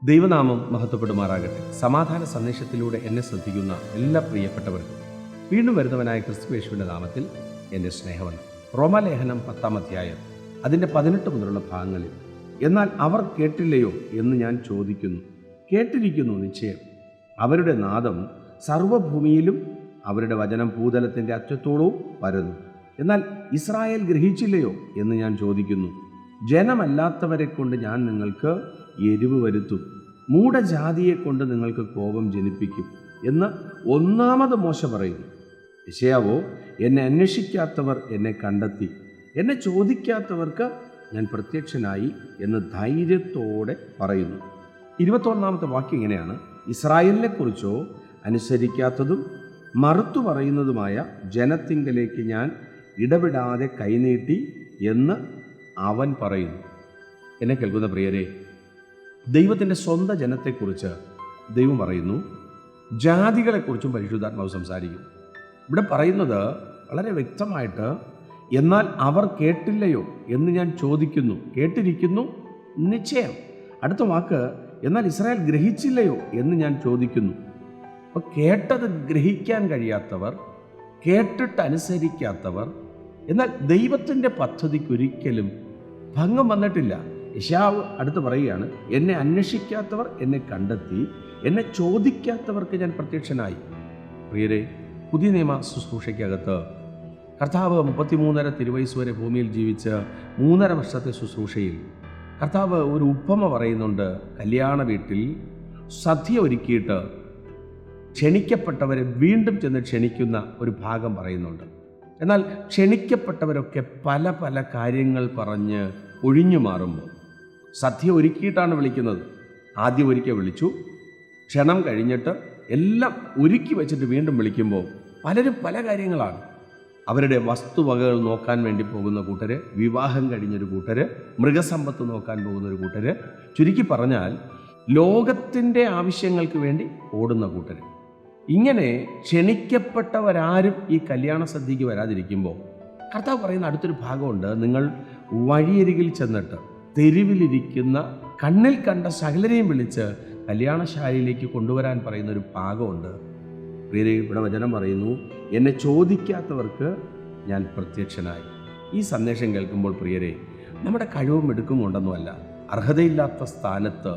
ദൈവനാമം മഹത്വപ്പെടുമാറാകട്ടെ. സമാധാന സന്ദേശത്തിലൂടെ എന്നെ ശ്രദ്ധിക്കുന്ന എല്ലാ പ്രിയപ്പെട്ടവർക്കും വീണ്ടും വരുന്നവനായ ക്രിസ്തുയേശുവിൻ്റെ നാമത്തിൽ എൻ്റെ സ്നേഹവന്ദനം. റോമാലേഖനം 10-ാം അധ്യായം അതിൻ്റെ 18 മുതലുള്ള ഭാഗങ്ങളിൽ, എന്നാൽ അവർ കേട്ടില്ലയോ എന്ന് ഞാൻ ചോദിക്കുന്നു, കേട്ടിരിക്കുന്നു നിശ്ചയം. അവരുടെ നാദം സർവ്വഭൂമിയിലും, അവരുടെ വചനം ഭൂതലത്തിൻ്റെ അറ്റത്തോളവും പരന്നു. എന്നാൽ ഇസ്രായേൽ ഗ്രഹിച്ചില്ലയോ എന്ന് ഞാൻ ചോദിക്കുന്നു. ജനമല്ലാത്തവരെ കൊണ്ട് ഞാൻ നിങ്ങൾക്ക് എരിവ് വരുത്തും, മൂഢജാതിയെ കൊണ്ട് നിങ്ങൾക്ക് കോപം ജനിപ്പിക്കും എന്ന് ഒന്നാമത് മോശ പറയുന്നു. യെശയ്യാവോ, എന്നെ അന്വേഷിക്കാത്തവർ എന്നെ കണ്ടെത്തി, എന്നെ ചോദിക്കാത്തവർക്ക് ഞാൻ പ്രത്യക്ഷനായി എന്ന് ധൈര്യത്തോടെ പറയുന്നു. 21-ാമത്തെ വാക്യം ഇങ്ങനെയാണ്: ഇസ്രായേലിനെ കുറിച്ചോ അനുസരിക്കാത്തതും മറുത്തു പറയുന്നതുമായ ജനത്തിങ്കലേക്ക് ഞാൻ ഇടപെടാതെ കൈനീട്ടി എന്ന് അവൻ പറയുന്നു. എന്നെ കേൾക്കുന്ന പ്രിയരെ, ദൈവത്തിൻ്റെ സ്വന്തം ജനത്തെക്കുറിച്ച് ദൈവം പറയുന്നു, ജാതികളെക്കുറിച്ചും പരിശുദ്ധാത്മാവ് സംസാരിക്കും. ഇവിടെ പറയുന്നത് വളരെ വ്യക്തമായിട്ട്, എന്നാൽ അവർ കേട്ടില്ലയോ എന്ന് ഞാൻ ചോദിക്കുന്നു, കേട്ടിരിക്കുന്നു നിശ്ചയം. അടുത്ത വാക്ക്, എന്നാൽ ഇസ്രായേൽ ഗ്രഹിച്ചില്ലയോ എന്ന് ഞാൻ ചോദിക്കുന്നു. അപ്പോൾ കേട്ടത് ഗ്രഹിക്കാൻ കഴിയാത്തവർ, കേട്ടിട്ട് അനുസരിക്കാത്തവർ, എന്നാൽ ദൈവത്തിൻ്റെ പദ്ധതിക്കൊരിക്കലും ഭംഗം വന്നിട്ടില്ല. യെശയ്യാവ് അടുത്ത് പറയുകയാണ്, എന്നെ അന്വേഷിക്കാത്തവർ എന്നെ കണ്ടെത്തി, എന്നെ ചോദിക്കാത്തവർക്ക് ഞാൻ പ്രത്യക്ഷനായി. പ്രിയരെ, പുതിയ നിയമ ശുശ്രൂഷയ്ക്കകത്ത് കർത്താവ് 33.5 തിരുവയസ്സ് വരെ ഭൂമിയിൽ ജീവിച്ച് 3.5 വർഷത്തെ ശുശ്രൂഷയിൽ കർത്താവ് ഒരു ഉപമ പറയുന്നുണ്ട്. കല്യാണ വീട്ടിൽ സദ്യ ഒരുക്കിയിട്ട് ക്ഷണിക്കപ്പെട്ടവരെ വീണ്ടും ചെന്ന് ക്ഷണിക്കുന്ന ഒരു ഭാഗം പറയുന്നുണ്ട്. എന്നാൽ ക്ഷണിക്കപ്പെട്ടവരൊക്കെ പല പല കാര്യങ്ങൾ പറഞ്ഞ് ഒഴിഞ്ഞു മാറുമ്പോൾ, സദ്യ ഒരുക്കിയിട്ടാണ് വിളിക്കുന്നത്, ആദ്യം ഒരിക്കൽ വിളിച്ചു, ക്ഷണം കഴിഞ്ഞിട്ട് എല്ലാം ഒരുക്കി വെച്ചിട്ട് വീണ്ടും വിളിക്കുമ്പോൾ പലരും പല കാര്യങ്ങളാണ്. അവരുടെ വസ്തുവകകൾ നോക്കാൻ വേണ്ടി പോകുന്ന കൂട്ടര്, വിവാഹം കഴിഞ്ഞൊരു കൂട്ടര്, മൃഗസമ്പത്ത് നോക്കാൻ പോകുന്നൊരു കൂട്ടര്, ചുരുക്കി പറഞ്ഞാൽ ലോകത്തിൻ്റെ ആവശ്യങ്ങൾക്ക് വേണ്ടി ഓടുന്ന കൂട്ടര്. ഇങ്ങനെ ക്ഷണിക്കപ്പെട്ടവരാരും ഈ കല്യാണ സദ്യക്ക് വരാതിരിക്കുമ്പോൾ കർത്താവ് പറയുന്ന അടുത്തൊരു ഭാഗമുണ്ട്. നിങ്ങൾ വഴിയരികിൽ ചെന്നിട്ട് തെരുവിലിരിക്കുന്ന കണ്ണിൽ കണ്ട സകലരെയും വിളിച്ച് കല്യാണശാലയിലേക്ക് കൊണ്ടുവരാൻ പറയുന്ന ഒരു ഭാഗമുണ്ട്. പ്രിയരെ, ഇവിടെ വചനം പറയുന്നു, എന്നെ ചോദിക്കാത്തവർക്ക് ഞാൻ പ്രത്യക്ഷനായി. ഈ സന്ദേശം കേൾക്കുമ്പോൾ പ്രിയരെ, നമ്മുടെ കഴിവും എടുക്കും കൊണ്ടൊന്നുമല്ല, അർഹതയില്ലാത്ത സ്ഥാനത്ത്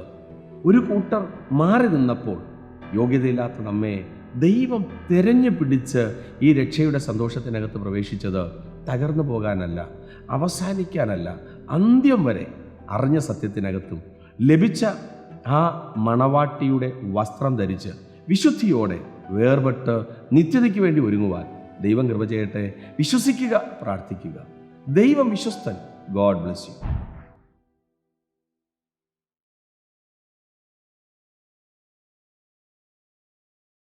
ഒരു കൂട്ടർ മാറി നിന്നപ്പോൾ യോഗ്യതയില്ലാത്ത നമ്മെ ദൈവം തിരഞ്ഞു പിടിച്ച് ഈ രക്ഷയുടെ സന്തോഷത്തിനകത്ത് പ്രവേശിച്ചത് തകർന്നു പോകാനല്ല, അവസാനിക്കാനല്ല, അന്ത്യം വരെ അറിഞ്ഞ സത്യത്തിനകത്തും ലഭിച്ച ആ മണവാട്ടിയുടെ വസ്ത്രം ധരിച്ച് വിശുദ്ധിയോടെ വേർപെട്ട് നിത്യതയ്ക്ക് വേണ്ടി ഒരുങ്ങുവാൻ ദൈവം കൃപ ചെയ്യട്ടെ. വിശ്വസിക്കുക, പ്രാർത്ഥിക്കുക. ദൈവം വിശ്വസ്തൻ. God bless U.